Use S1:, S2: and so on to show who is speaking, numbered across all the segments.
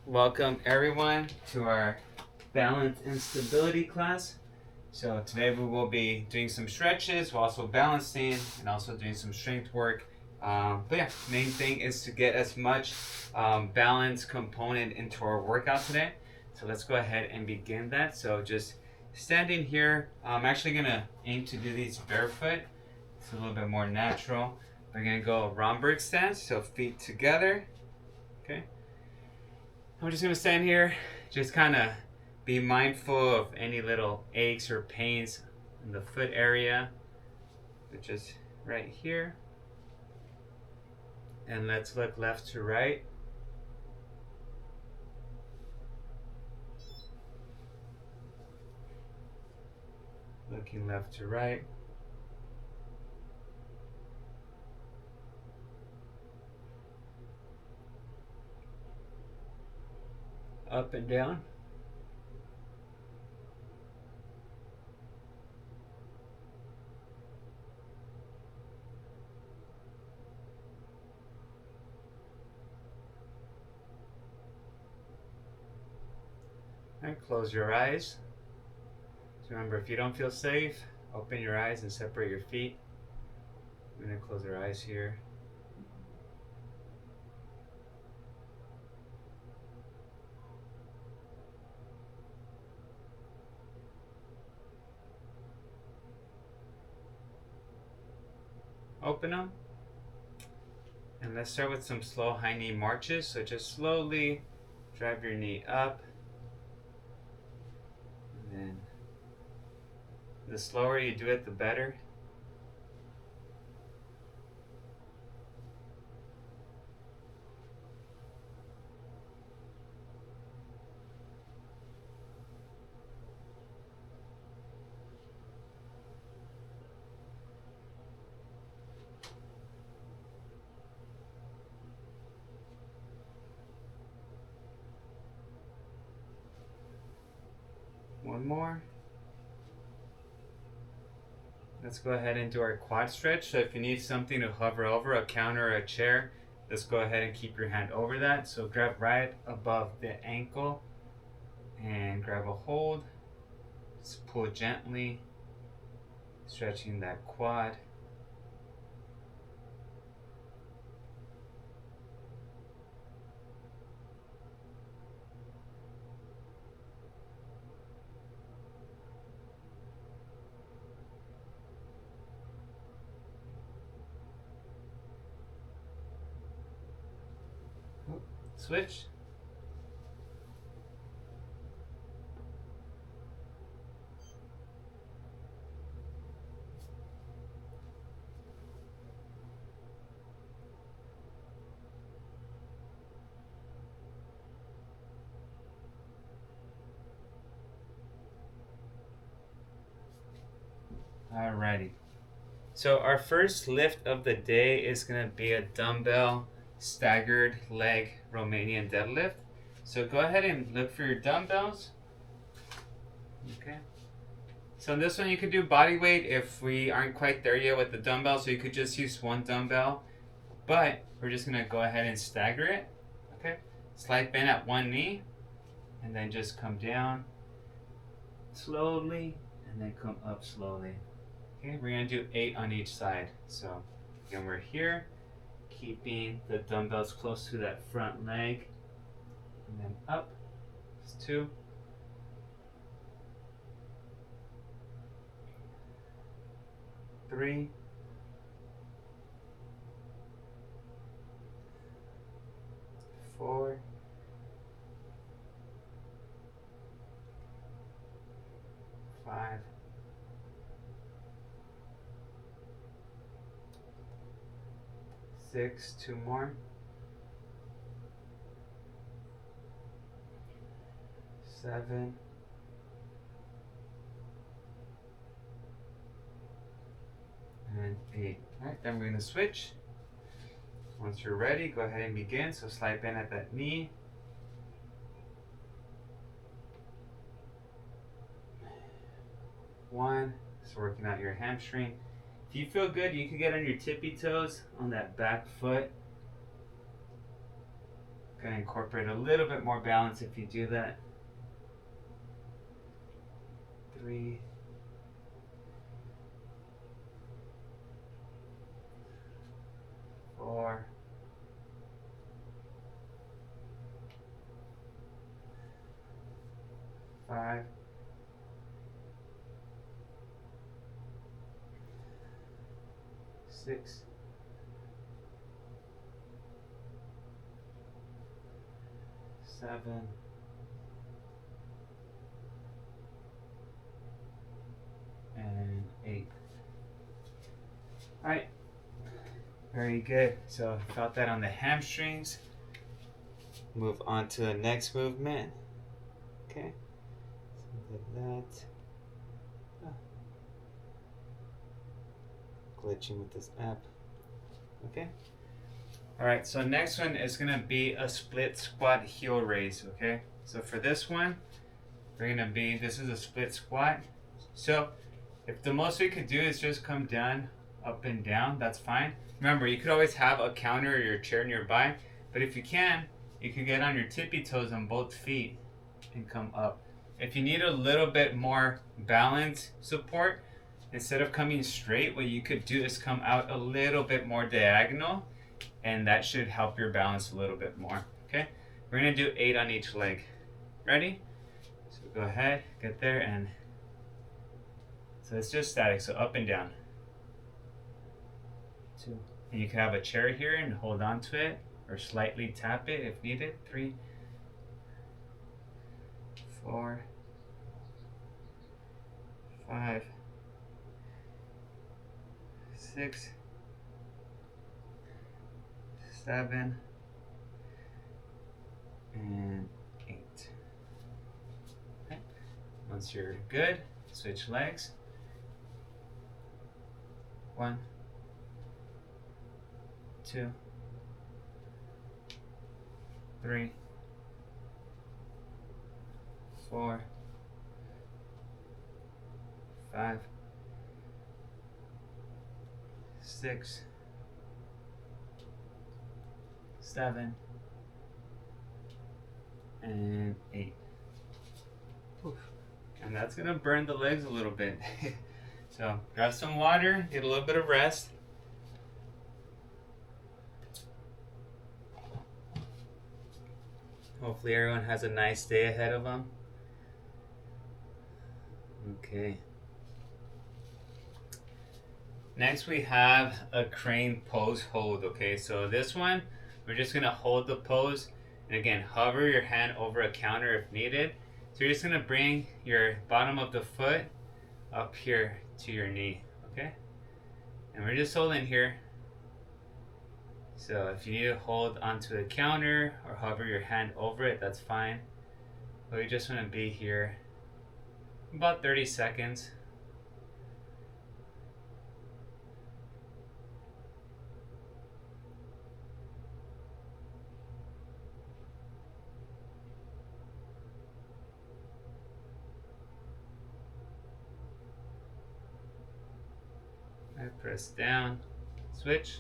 S1: Welcome everyone to our balance and stability class. So today we will be doing some stretches, while also balancing and also doing some strength work. But yeah, main thing is to get as much balance component into our workout today. So let's go ahead and begin that. So just standing here, I'm actually gonna aim to do these barefoot. It's a little bit more natural. We're gonna go Romberg stance, so feet together. Okay. I'm just gonna stand here, just kind of be mindful of any little aches or pains in the foot area, which is right here. And let's look left to right. Looking left to right. Up and down. And close your eyes. So remember, if you don't feel safe, open your eyes and separate your feet. I'm gonna close our eyes here. Open them. And let's start with some slow high knee marches. So just slowly drive your knee up. And then the slower you do it, the better. One more. Let's go ahead and do our quad stretch. So if you need something to hover over, a counter or a chair, let's go ahead and keep your hand over that. So grab right above the ankle and grab a hold. Just pull gently, stretching that quad. Switch. Alrighty. So our first lift of the day is gonna be a dumbbell staggered leg Romanian deadlift. So go ahead and look for your dumbbells. Okay. So in this one you could do body weight if we aren't quite there yet with the dumbbell, so you could just use one dumbbell. But we're just gonna go ahead and stagger it. Okay. Slight bend at one knee and then just come down slowly and then come up slowly. Okay, we're gonna do 8 on each side. So again, we're here, keeping the dumbbells close to that front leg, and then up. It's 2, 3, 4, 5, 6, 2 more, 7, and 8. Alright, then we're gonna switch. Once you're ready, go ahead and begin. So slide bend at that knee. One, just working out your hamstring. If you feel good, you can get on your tippy toes on that back foot. Gonna incorporate a little bit more balance if you do that. 3, 4, 5, 6, 7, and 8. All right, very good. So felt that on the hamstrings. Move on to the next movement. Okay, so did that. Glitching with this app. Okay. All right, so next one is gonna be a split squat heel raise. Okay, so for this one, this is a split squat. So if the most we could do is just come down, up and down, that's fine. Remember, you could always have a counter or your chair nearby, but if you can get on your tippy toes on both feet and come up. If you need a little bit more balance support, instead of coming straight, what you could do is come out a little bit more diagonal, and that should help your balance a little bit more. Okay, we're gonna do 8 on each leg. Ready? So go ahead, get there, and so it's just static, so up and down. 2, and you can have a chair here and hold on to it or slightly tap it if needed. 3, 4, 5, 6, 7, and 8. Okay. Once you're good, switch legs. 1, 2, 3, 4, 5, 6, 7, and 8. Oof. And that's gonna burn the legs a little bit. So grab some water, get a little bit of rest. Hopefully everyone has a nice day ahead of them. Okay. Next we have a crane pose hold. Okay, so this one, we're just gonna hold the pose, and again, hover your hand over a counter if needed. So you're just gonna bring your bottom of the foot up here to your knee, okay? And we're just holding here. So if you need to hold onto the counter or hover your hand over it, that's fine. But we just wanna be here about 30 seconds. I press down, switch.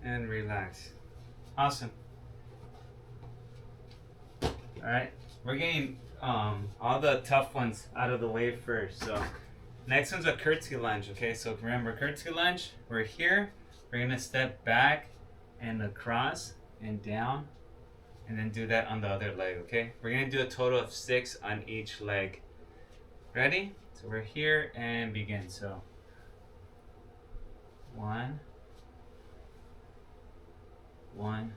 S1: And relax. Awesome. All right, we're getting all the tough ones out of the way first. So next one's a curtsy lunge. Okay, so remember curtsy lunge, we're here, we're gonna step back and across and down, and then do that on the other leg. Okay, we're gonna do a total of 6 on each leg. Ready? So we're here and begin. So 1, 1,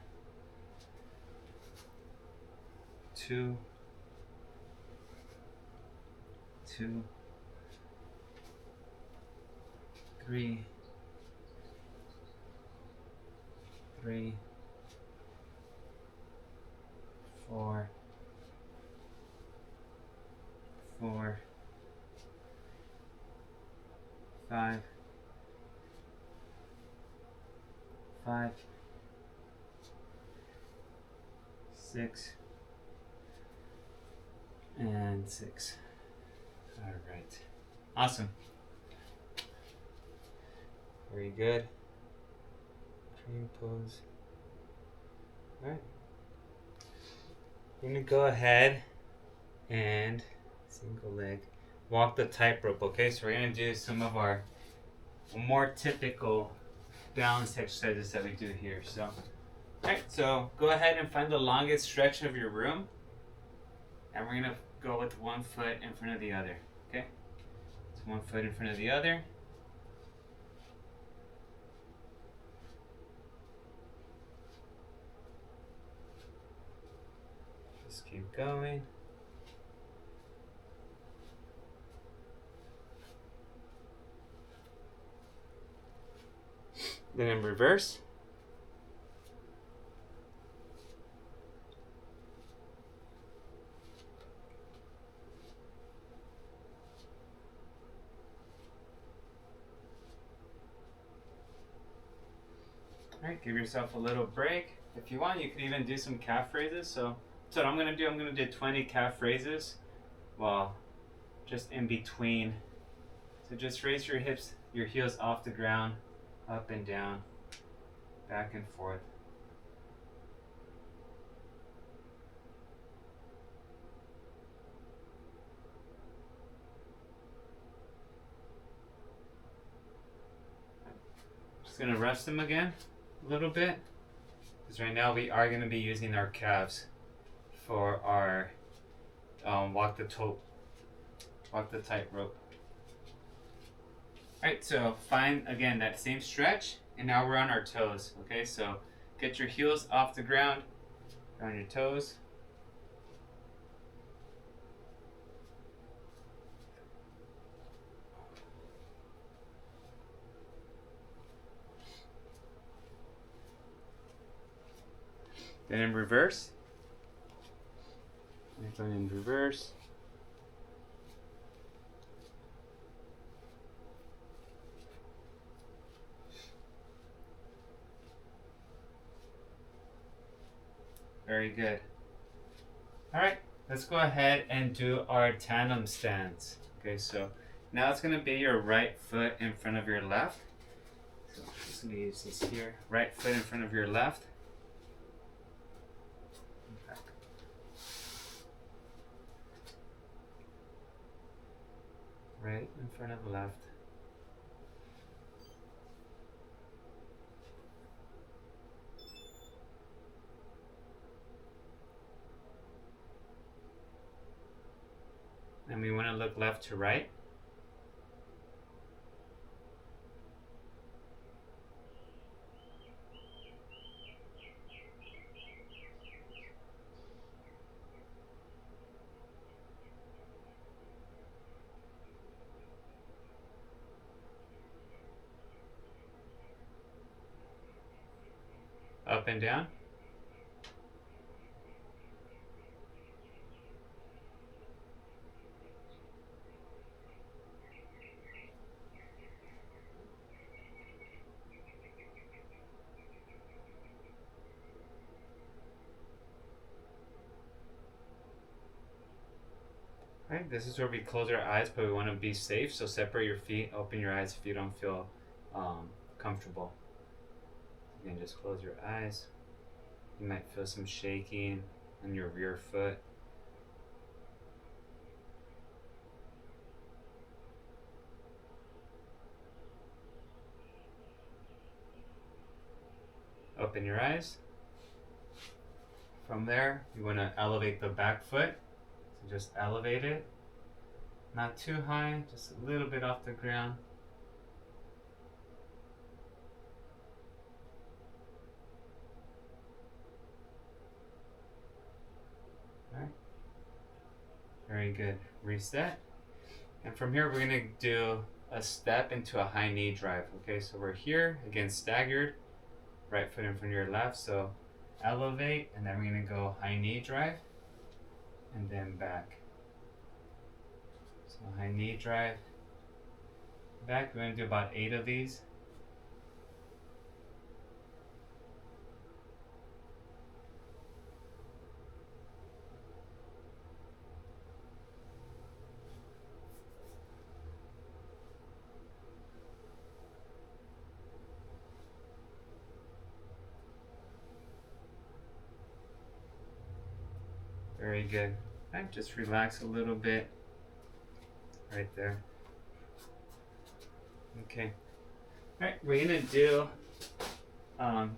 S1: 2, 2, 3, 3, 4, 4, 5, 5, 6, and 6. All right. Awesome. Very good. Crane pose. All right. We're gonna go ahead and single leg walk the tightrope. Okay, so we're gonna do some of our more typical balance exercises that we do here. So, all right. So go ahead and find the longest stretch of your room, and we're gonna go with one foot in front of the other. Okay. So one foot in front of the other. Just keep going. Then in reverse. All right, give yourself a little break. If you want, you could even do some calf raises. So what I'm gonna do. I'm gonna do 20 calf raises, while just in between. So just raise your hips, your heels off the ground, up and down, back and forth. Just gonna rest them again a little bit, because right now we are gonna be using our calves for our walk the tightrope. Alright, so find again that same stretch, and now we're on our toes. Okay, so get your heels off the ground, on your toes. Then in reverse. Next one in reverse. Very good. All right, let's go ahead and do our tandem stance. Okay, so now it's gonna be your right foot in front of your left. So I'm just gonna use this here. Right foot in front of your left. Right in front of left. And we want to look left to right. Up and down. Right, this is where we close our eyes, but we want to be safe. So separate your feet, open your eyes if you don't feel comfortable. Again, just close your eyes. You might feel some shaking on your rear foot. Open your eyes. From there, you want to elevate the back foot. So just elevate it. Not too high, just a little bit off the ground. Alright. Very good. Reset. And from here, we're going to do a step into a high knee drive. Okay, so we're here, again, staggered. Right foot in front of your left. So elevate, and then we're going to go high knee drive, and then back. So high knee drive, back. We're going to do about 8 of these. Very good. And just relax a little bit right there. Okay. All right, we're gonna do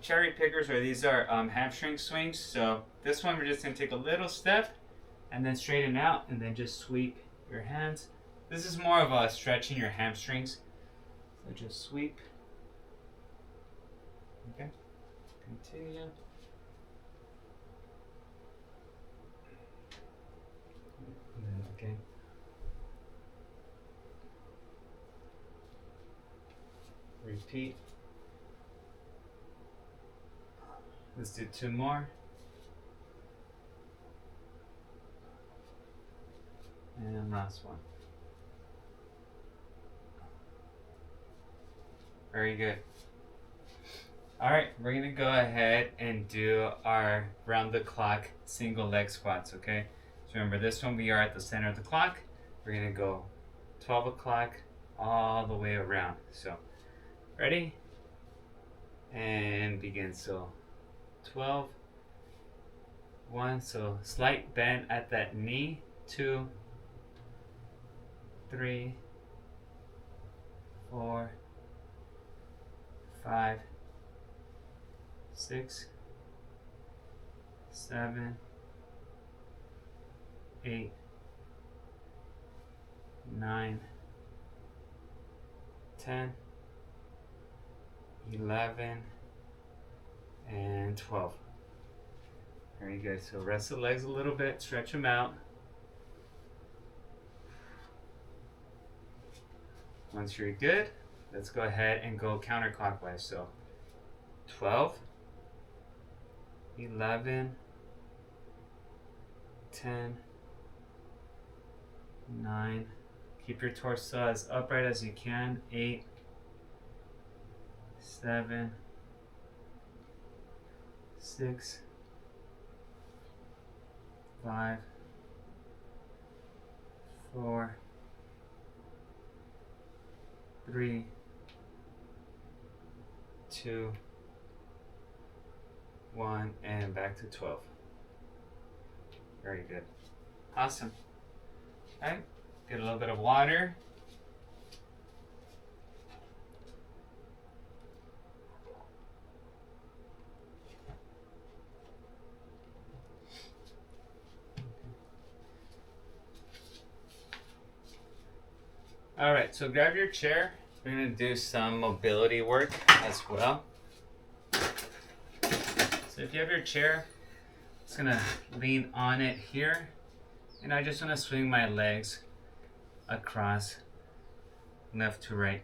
S1: cherry pickers, or these are hamstring swings. So this one we're just gonna take a little step and then straighten out and then just sweep your hands. This is more of a stretching your hamstrings. So just sweep. Okay. Continue. Okay. Repeat. Let's do 2 more. And last one. Very good. All right, we're gonna go ahead and do our round the clock single leg squats, okay? So remember, this one we are at the center of the clock. We're gonna go 12 o'clock all the way around. So, ready? And begin. So, 12, 1, so slight bend at that knee, 2, 3, 4, 5, 6, 7, 8, 9, 10, 11, and 12. Very good. So rest the legs a little bit, stretch them out. Once you're good, let's go ahead and go counterclockwise. So 12, 11, 10, 9. Keep your torso as upright as you can. 8, 7, 6, 5, 4, 3, 2, 1, and back to 12. Very good. Awesome. All right, get a little bit of water. All right, so grab your chair. We're gonna do some mobility work as well. So if you have your chair, I'm just gonna lean on it here, and I just wanna swing my legs across left to right.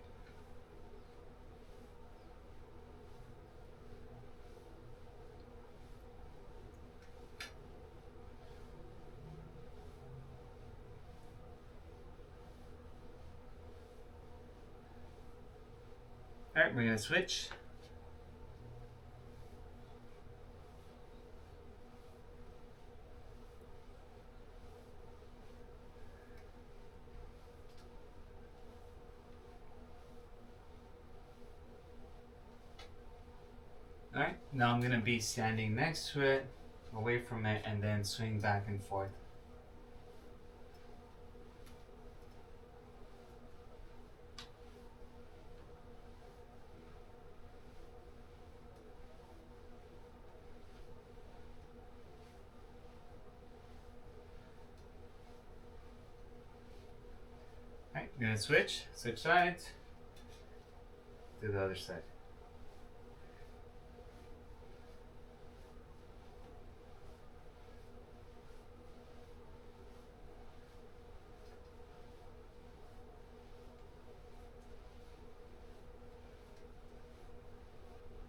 S1: All right, we're gonna switch. All right, now I'm gonna be standing next to it, away from it, and then swing back and forth. All right, I'm gonna switch sides, do the other side.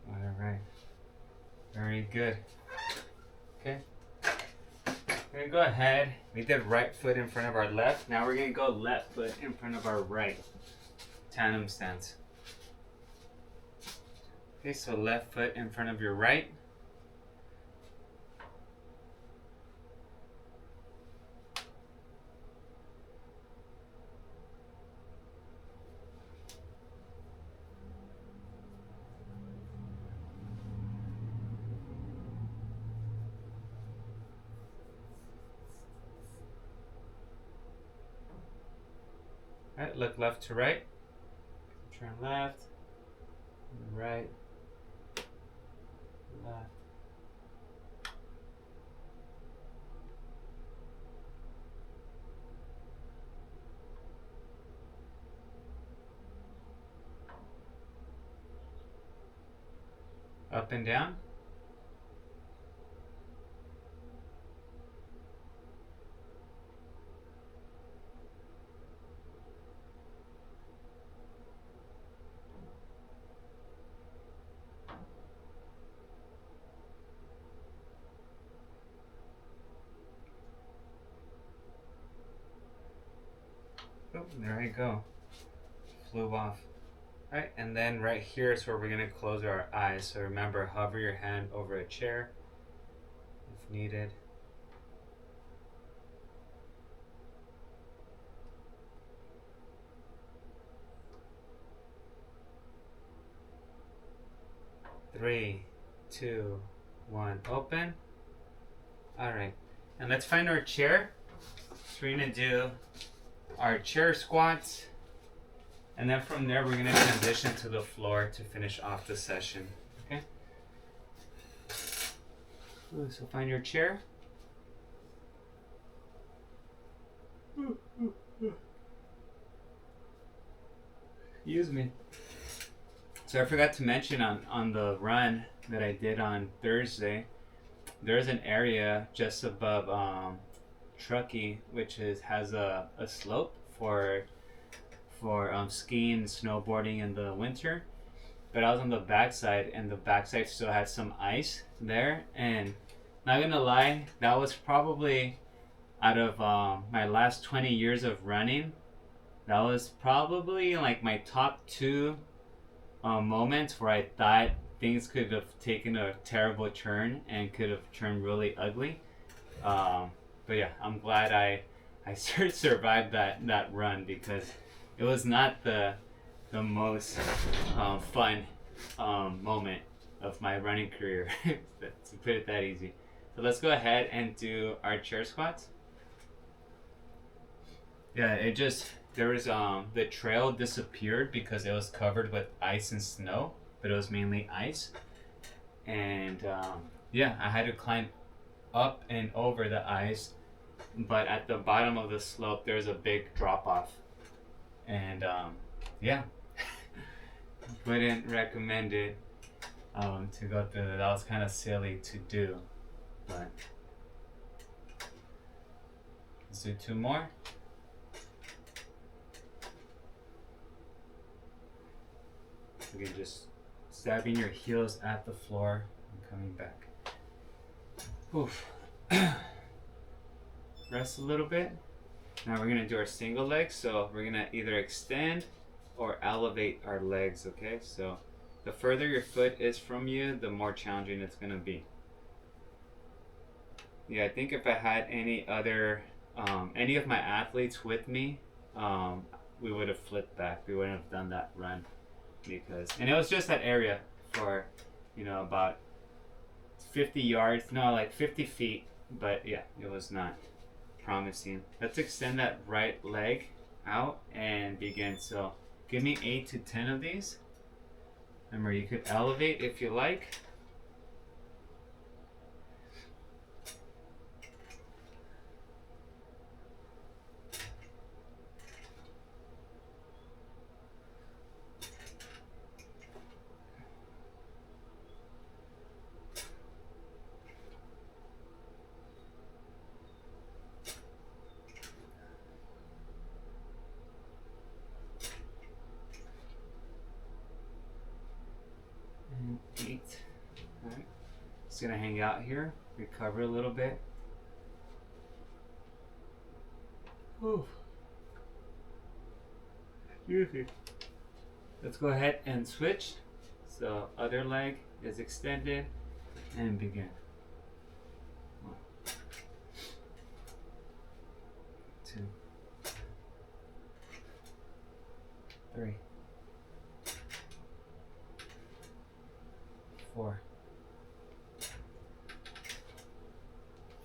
S1: All right, very good. Okay, we're gonna go ahead. We did right foot in front of our left. Now we're gonna go left foot in front of our right. Tandem stance. Okay, so left foot in front of your right. Alright, look left to right. Turn left, right, left. Up and down. Oh, there I go. Flew off. Alright, and then right here is where we're going to close our eyes. So remember, hover your hand over a chair if needed. Three, two, one, open. Alright, and let's find our chair. So we're going to do our chair squats. And then from there, we're going to transition to the floor to finish off the session. Okay? Ooh, so find your chair. Excuse me. So I forgot to mention on the run that I did on Thursday, there's an area just above Truckee, which has a slope for skiing and snowboarding in the winter. But I was on the backside, and the backside still had some ice there. And not gonna lie, that was probably out of my last 20 years of running, that was probably like my top two moments where I thought things could have taken a terrible turn and could have turned really ugly. But yeah, I'm glad I survived that run, because it was not the most fun moment of my running career, to put it that easy. So let's go ahead and do our chair squats. Yeah, there was the trail disappeared because it was covered with ice and snow, but it was mainly ice. And yeah, I had to climb up and over the ice, but at the bottom of the slope there's a big drop off. And yeah, wouldn't recommend it to go through that. That was kind of silly to do, but let's do two more. Again, just stabbing your heels at the floor and coming back. Oof. Rest a little bit. Now we're gonna do our single leg, so we're gonna either extend or elevate our legs, okay? So the further your foot is from you, the more challenging it's gonna be. Yeah, I think if I had any of my athletes with me, we would have flipped back. We wouldn't have done that run, and it was just that area for, about 50 yards, no, like 50 feet, but yeah, it was not promising. Let's extend that right leg out and begin. So give me 8 to 10 of these. Remember, you could elevate if you like. And 8. All right. Just gonna hang out here, recover a little bit. Oof. Excuse me. Let's go ahead and switch. So other leg is extended and begin. 1, 2, 3, 4,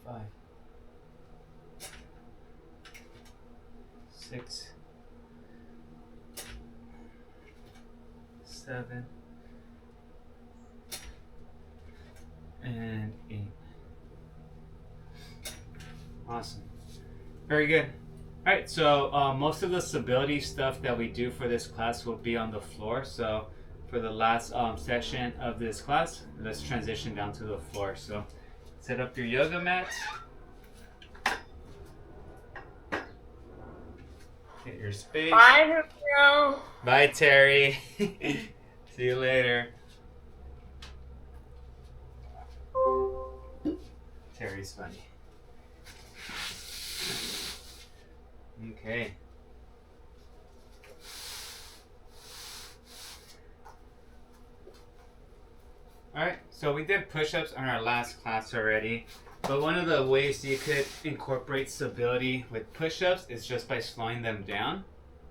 S1: 5, 6, 7, and 8. Awesome. Very good. All right, so most of the stability stuff that we do for this class will be on the floor. So for the last session of this class, let's transition down to the floor. So set up your yoga mats. Get your space.
S2: Bye, Romeo.
S1: Bye, Terry. See you later. Terry's funny. Okay. Alright, so we did push-ups on our last class already, but one of the ways you could incorporate stability with push-ups is just by slowing them down.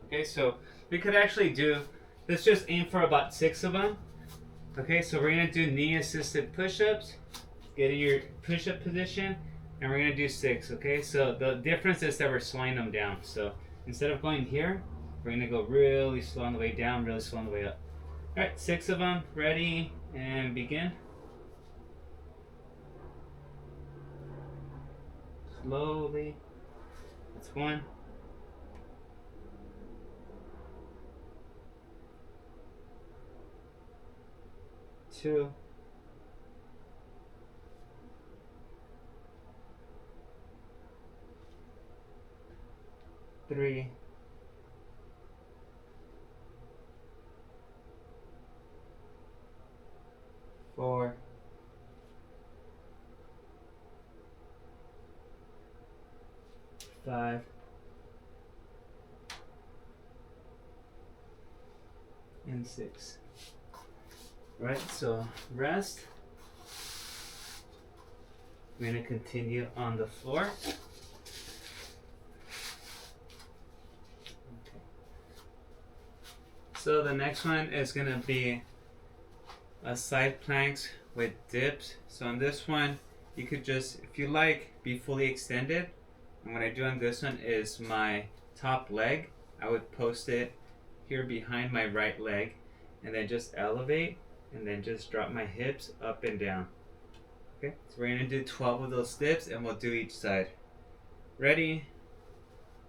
S1: Okay, so we could actually do, let's just aim for about 6 of them. Okay, so we're going to do knee-assisted push-ups, get in your push-up position, and we're going to do 6, okay? So the difference is that we're slowing them down. So instead of going here, we're going to go really slow on the way down, really slow on the way up. Alright, 6 of them, ready, and begin. Slowly. That's 1. 2. 3. 4. 5. And 6. Right, so rest. We're going to continue on the floor. So the next one is going to be a side planks with dips. So on this one, you could just, if you like, be fully extended. And what I do on this one is my top leg, I would post it here behind my right leg, and then just elevate, and then just drop my hips up and down. Okay, so we're gonna do 12 of those dips, and we'll do each side. Ready?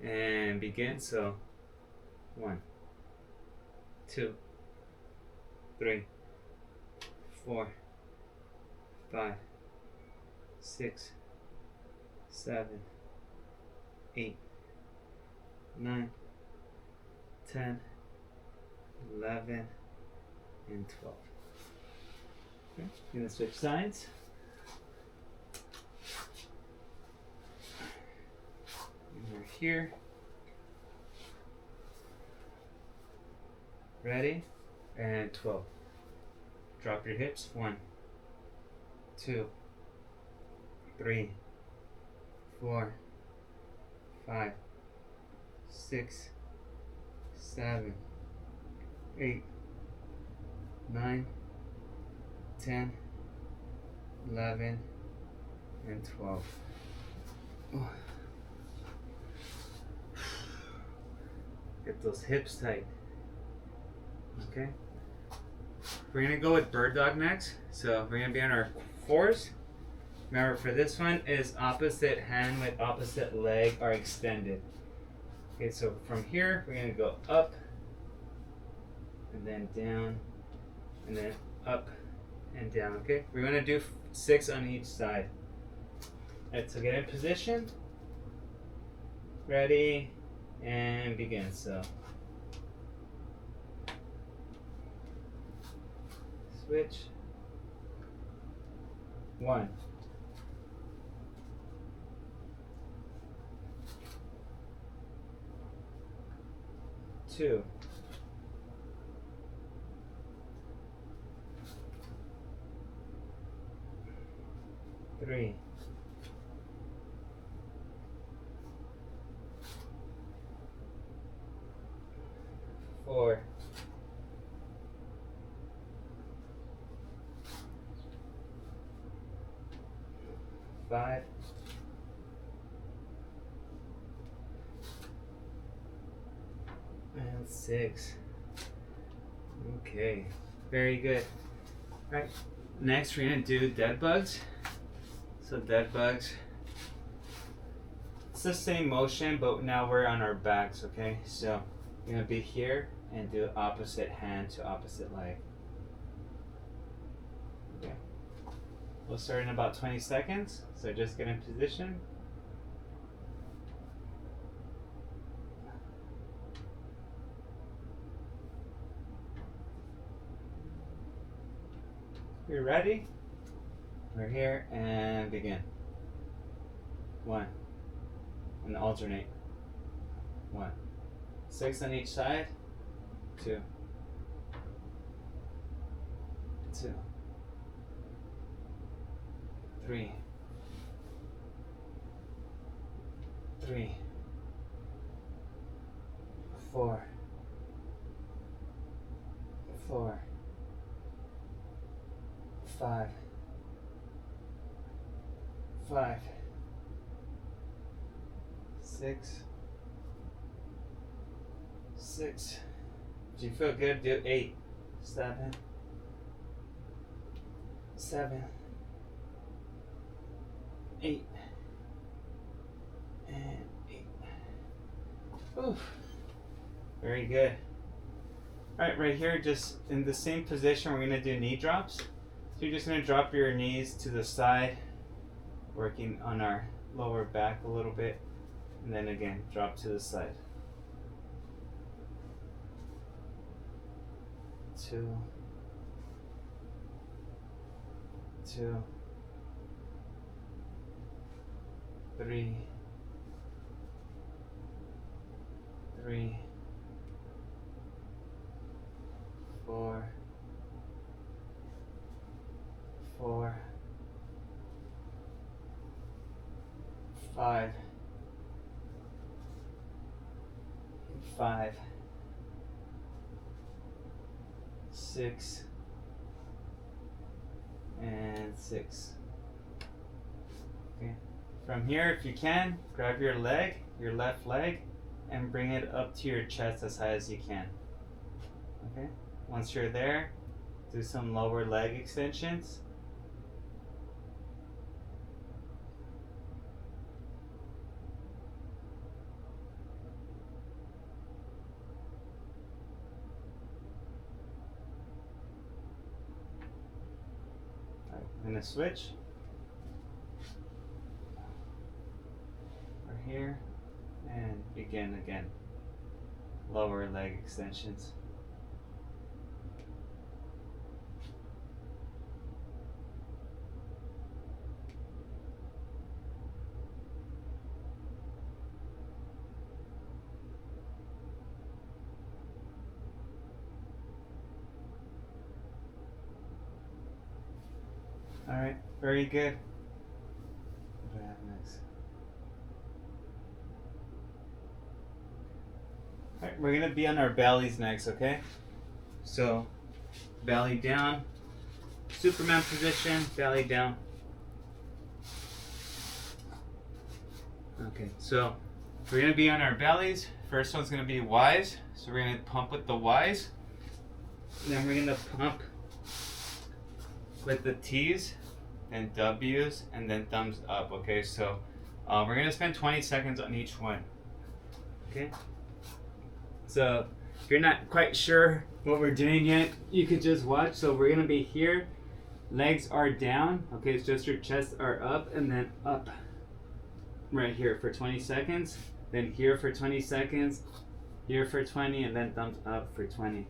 S1: And begin. So 1, 2, 3, 4, 5, 6, 7, 8, 9, 10, 11, and 12. Okay, I'm gonna switch sides. And we're here. Ready? And 12. Drop your hips. 1, 2, 3, 4, 5, 6, 7, 8, 9, 10, 11, and 12. Get those hips tight. Okay. We're gonna go with bird dog next. So we're gonna be on our 4s. Remember, for this one is opposite hand with opposite leg are extended. Okay, so from here we're gonna go up, and then down, and then up and down. Okay, we're gonna do 6 on each side. Alright, so get in position. Ready, and begin. So switch. 1, 2, 3, 4, 5, 6, Okay, very good. All right, next we're gonna do dead bugs. So dead bugs, it's the same motion, but now we're on our backs, okay? So we're gonna be here and do opposite hand to opposite leg. Okay. We'll start in about 20 seconds, so just get in position. You're ready? We're here and begin. 1. And alternate. 1. 6 on each side. 2. 2. 3. 3. 4. 4. 5. 5. 6. 6. If you feel good, do 8. 7. 7. 8. And 8. Oof. Very good. Alright, right here, just in the same position, we're going to do knee drops. So you're just going to drop your knees to the side, working on our lower back a little bit, and then again, drop to the side. 2, 2, 3, 3, 4, 4, 5, 5, 6, and 6. Okay. From here, if you can, grab your leg, your left leg, and bring it up to your chest as high as you can. Okay. Once you're there, do some lower leg extensions. I'm going to switch. We're here and begin again. Lower leg extensions. All right, very good. What do I have next? All right, we're gonna be on our bellies next, okay? So, belly down, Superman position, belly down. Okay, so we're gonna be on our bellies. First one's gonna be Y's, so we're gonna pump with the Y's. And then we're gonna pump with the T's, and W's, and then thumbs up. Okay, so we're gonna spend 20 seconds on each one. Okay, so if you're not quite sure what we're doing yet, you could just watch. So we're gonna be here, legs are down. Okay, it's just your chest are up, and then up right here for 20 seconds, then here for 20 seconds, here for 20, and then thumbs up for 20.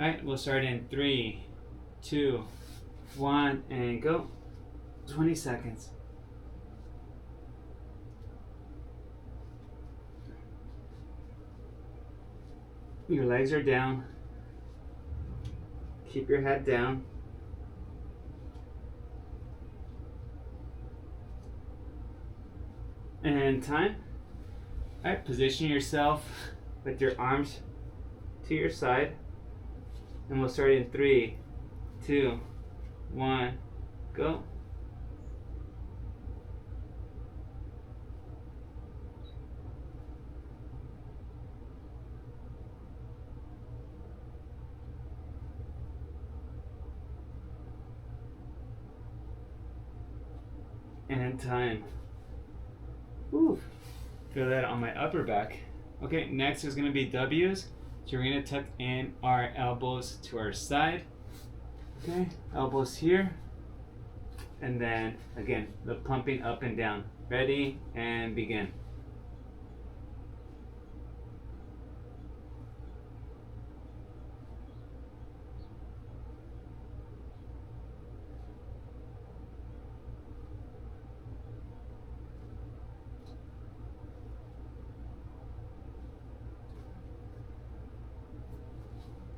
S1: All right, we'll start in 3, 2, 1, and go. 20 seconds. Your legs are down. Keep your head down. And time. All right, position yourself with your arms to your side. And we'll start in 3, 2, 1, go. And time. Woo. Feel that on my upper back. Okay, next is going to be W's. So we're going to tuck in our elbows to our side. Okay, elbows here. And then, again, the pumping up and down. Ready, and begin.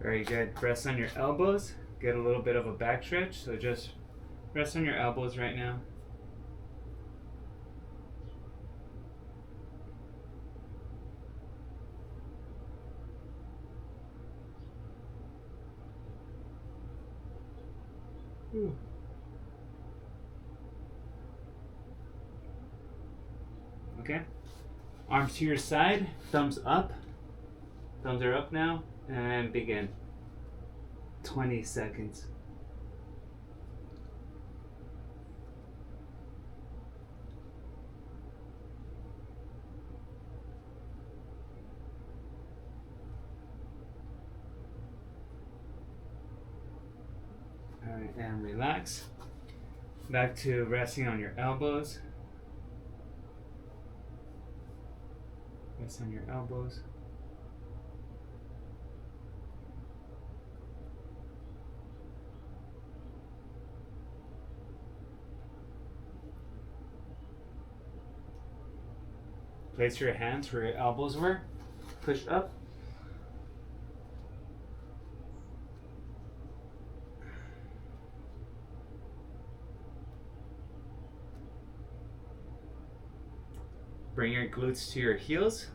S1: Very good. Rest on your elbows. Get a little bit of a back stretch. So just rest on your elbows right now. Whew. Okay. Arms to your side. Thumbs up. Thumbs are up now. And begin. 20 seconds. All right, and relax. Back to resting on your elbows. Rest on your elbows. Place your hands where your elbows were. Push up. Bring your glutes to your heels.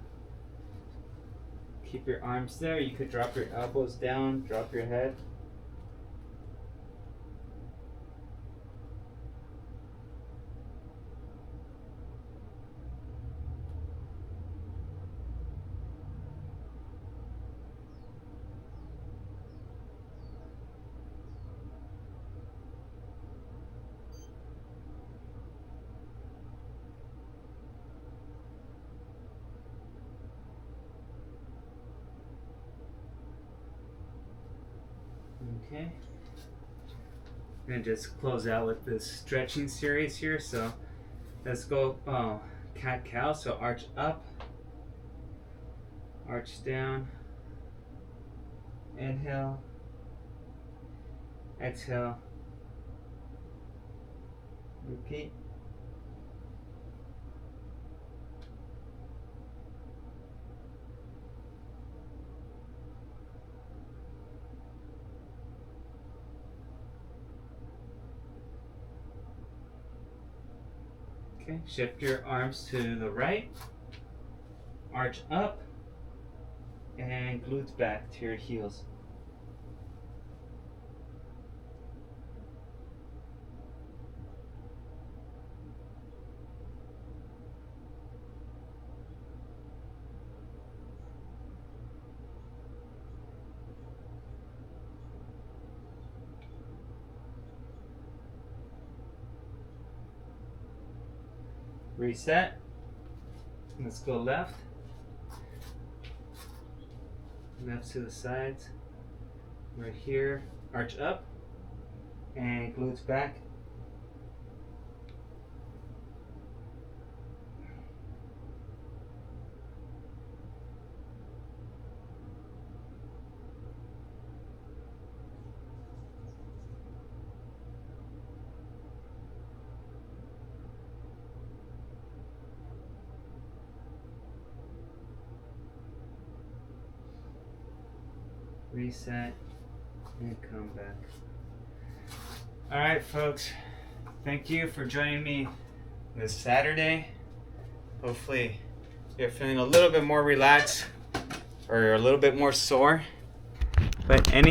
S1: Keep your arms there. You could drop your elbows down, drop your head. Okay. I'm gonna just close out with this stretching series here. So let's go cat cow. So arch up, arch down, inhale, exhale, repeat. Okay, shift your arms to the right, arch up, and glutes back to your heels. Reset. Let's go left. Left to the sides. Right here. Arch up. And glutes back. Reset and come back. All right, folks, thank you for joining me this Saturday. Hopefully you're feeling a little bit more relaxed or a little bit more sore, but any